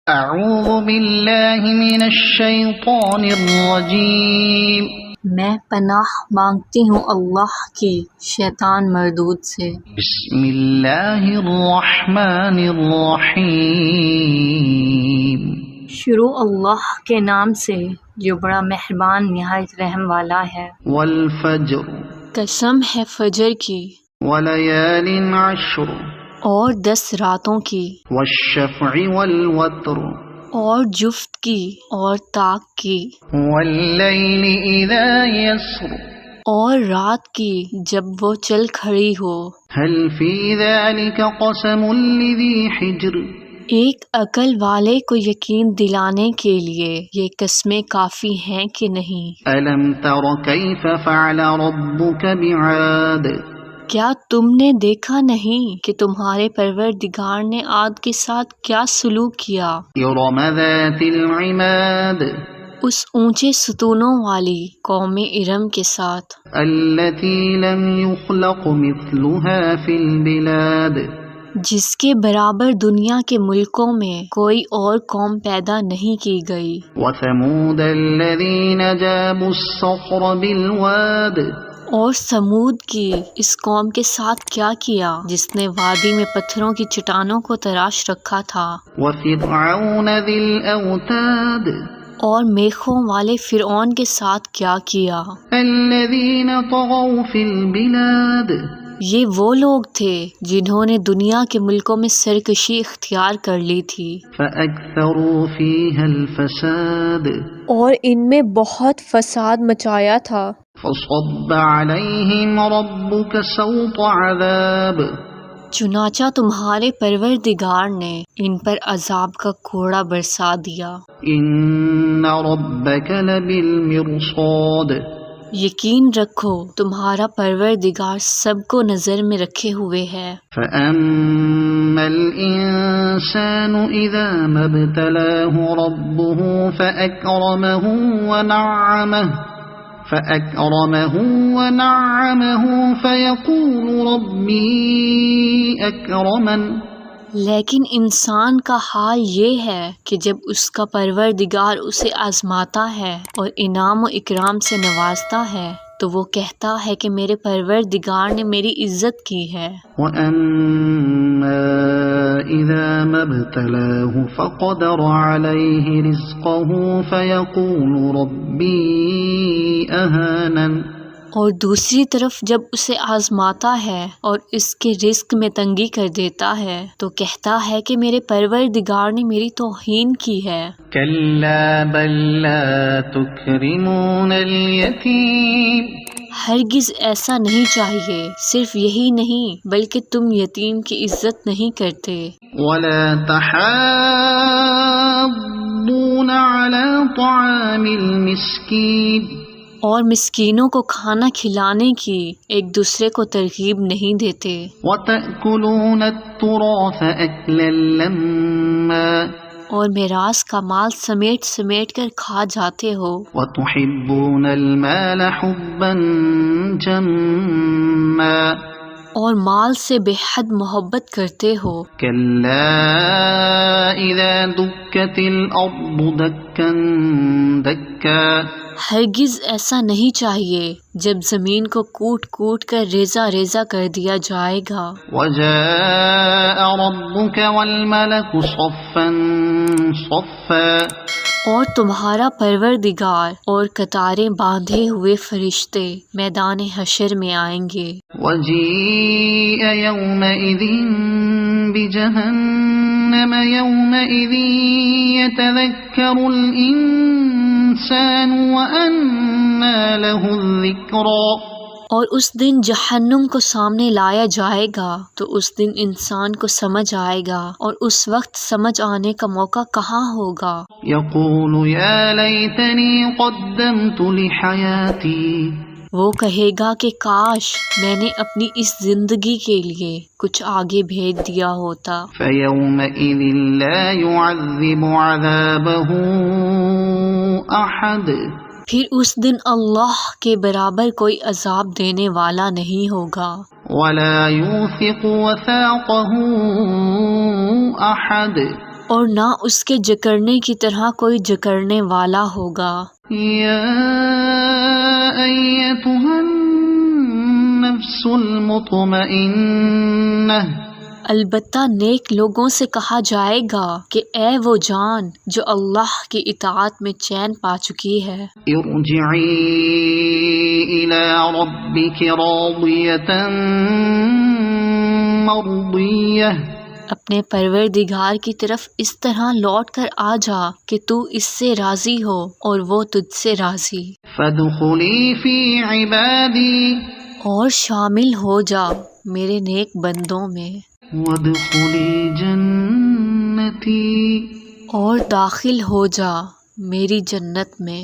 اعوذ باللہ من الشیطان الرجیم، میں پناہ مانگتی ہوں اللہ کی شیطان مردود سے۔ بسم اللہ الرحمن الرحیم، شروع اللہ کے نام سے جو بڑا مہربان نہایت رحم والا ہے۔ والفجر قسم ہے فجر کی ولیال عشر اور 10 راتوں کی، والشفع والوتر اور جفت کی اور طاق کی، واللیل اذا یسر اور رات کی جب وہ چل کھڑی ہو۔ هل فی ذلک قسم لذی حجر، ایک عقل والے کو یقین دلانے کے لیے یہ قسمیں کافی ہیں کہ نہیں؟ الم تر کیف فعل ربک بعاد، کیا تم نے دیکھا نہیں کہ تمہارے پروردگار نے عاد کے ساتھ کیا سلوک کیا؟ ارم ذات العماد اس اونچے ستونوں والی قوم ارم کے ساتھ، التي لم يخلق مثلها في البلاد، جس کے برابر دنیا کے ملکوں میں کوئی اور قوم پیدا نہیں کی گئی۔ وثمود الذين جابوا الصخر بالواد، اور سمود کی اس قوم کے ساتھ کیا کیا جس نے وادی میں پتھروں کی چٹانوں کو تراش رکھا تھا۔ وفرعون ذي الاوتاد، اور میخوں والے فرعون کے ساتھ کیا کیا؟ الذين طغوا في البلاد، یہ وہ لوگ تھے جنہوں نے دنیا کے ملکوں میں سرکشی اختیار کر لی تھی، فأكثروا فيها الفساد، اور ان میں بہت فساد مچایا تھا۔ فصب عليهم ربك سوط عذاب، چنانچہ تمہارے پروردگار نے ان پر عذاب کا کوڑا برسا دیا۔ ان ربك لبالمرصاد، یقین رکھو تمہارا پروردگار سب کو نظر میں رکھے ہوئے ہے۔ فأما الإنسان إذا ما ابتلاه ربه فأكرمه ونعمه فيقول ربي أكرمن، لیکن انسان کا حال یہ ہے کہ جب اس کا پروردگار اسے آزماتا ہے اور انعام و اکرام سے نوازتا ہے تو وہ کہتا ہے کہ میرے پروردگار نے میری عزت کی ہے۔ وَأَمَّا إِذَا مَا ابْتَلَاهُ فَقَدَرَ عَلَيْهِ رِزْقَهُ فَيَقُولُ رَبِّي أَهَانَنِ، اور دوسری طرف جب اسے آزماتا ہے اور اس کے رزق میں تنگی کر دیتا ہے تو کہتا ہے کہ میرے پروردگار نے میری توہین کی ہے۔ كَلَّا بَل لَّا تُكْرِمُونَ الْيَتِيمَ، ہرگز ایسا نہیں چاہیے، صرف یہی نہیں بلکہ تم یتیم کی عزت نہیں کرتے۔ وَلَا تَحَاضُّونَ عَلَى طَعَامِ الْمِسْكِينِ، اور مسکینوں کو کھانا کھلانے کی ایک دوسرے کو ترغیب نہیں دیتے۔ وَتَأْكُلُونَ التُّرَاثَ أَكْلًا لَمًّا، اور میراث کا مال سمیٹ سمیٹ کر کھا جاتے ہو۔ وَتُحِبُّونَ الْمَالَ حُبًّا جَمًّا، اور مال سے بے حد محبت کرتے ہو۔ كَلَّا إِذَا دُكَّتِ الْأَرْضُ دَكًّا دَكًّا، ہرگز ایسا نہیں چاہیے جب زمین کو کوٹ کوٹ کر ریزہ ریزہ کر دیا جائے گا۔ وَجَاءَ رَبُّكَ وَالْمَلَكُ صَفًّا صَفًّا، اور تمہارا پروردگار اور قطاریں باندھے ہوئے فرشتے میدان حشر میں آئیں گے۔ وَجِيءَ يَوْمَئِذٍ بِجَهَنَّمَ يَوْمَئِذٍ يَتَذَكَّرُ الْإِنسَانُ وَأَنَّى لَهُ الذِّكْرَى، اور اس دن جہنم کو سامنے لایا جائے گا تو اس دن انسان کو سمجھ آئے گا، اور اس وقت سمجھ آنے کا موقع کہاں ہوگا۔ يَقُولُ يَا لَيْتَنِي قَدَّمْتُ لِحَيَاتِي، وہ کہے گا کہ کاش میں نے اپنی اس زندگی کے لیے کچھ آگے بھیج دیا ہوتا۔ فَيَوْمَئِذٍ لَا يُعَذِّبُ عَذَابَهُ أَحَدٌ، پھر اس دن اللہ کے برابر کوئی عذاب دینے والا نہیں ہوگا۔ وَلَا يُوثِقُ وَثَاقَهُ أَحَدٌ، اور نہ اس کے جکڑنے کی طرح کوئی جکڑنے والا ہوگا۔ یا ایتها النفس المطمئنہ، البتہ نیک لوگوں سے کہا جائے گا کہ اے وہ جان جو اللہ کی اطاعت میں چین پا چکی ہے، ارجعی الی ربک راضیۃ مرضیہ، اپنے پروردگار کی طرف اس طرح لوٹ کر آ جا کہ تو اس سے راضی ہو اور وہ تجھ سے راضی، فادخلی فی عبادی، اور شامل ہو جا میرے نیک بندوں میں، وادخلی جنتی، اور داخل ہو جا میری جنت میں۔